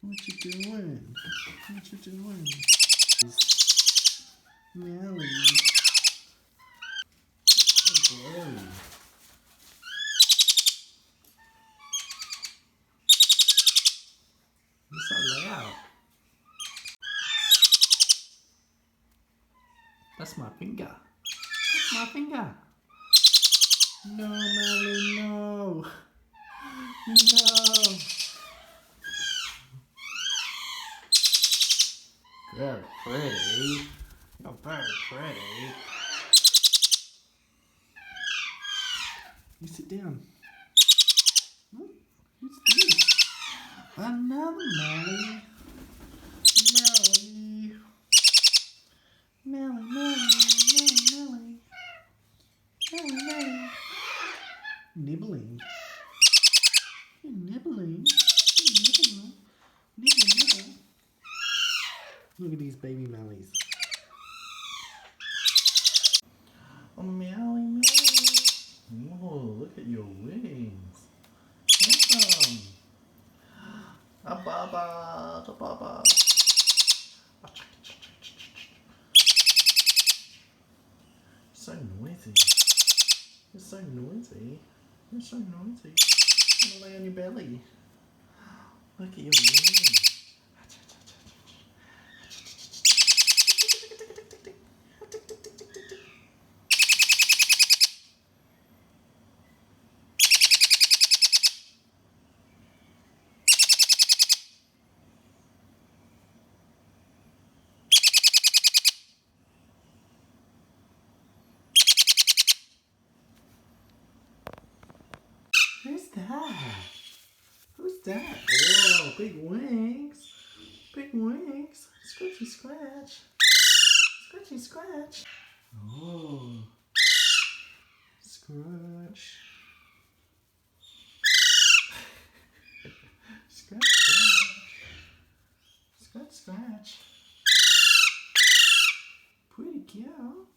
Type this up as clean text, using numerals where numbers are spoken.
What you doing? What you doing? Melly. Oh, boy. You're so loud. That's my finger. That's my finger. No, Melly, no. No. Very pretty. You're very pretty. You sit down. Hmm? Who's this? Another Melly. Melly. Melly, Melly, Melly, Melly. Melly, Melly. Nibbling. You're nibbling. You're nibbling. Nibble, nibble. Look at these baby Mellies. Oh, Melly, Melly. Oh, look at your wings. Handsome. A baba, a baba. So noisy. You're so noisy. You're so noisy. I'm gonna lay on your belly. Look at your wings. Who's that? Who's that? Oh, big wings. Big wings. Scratchy scratch. Scratchy scratch. Oh. Scratch. Scratch scratch. Scratch scratch. Pretty girl.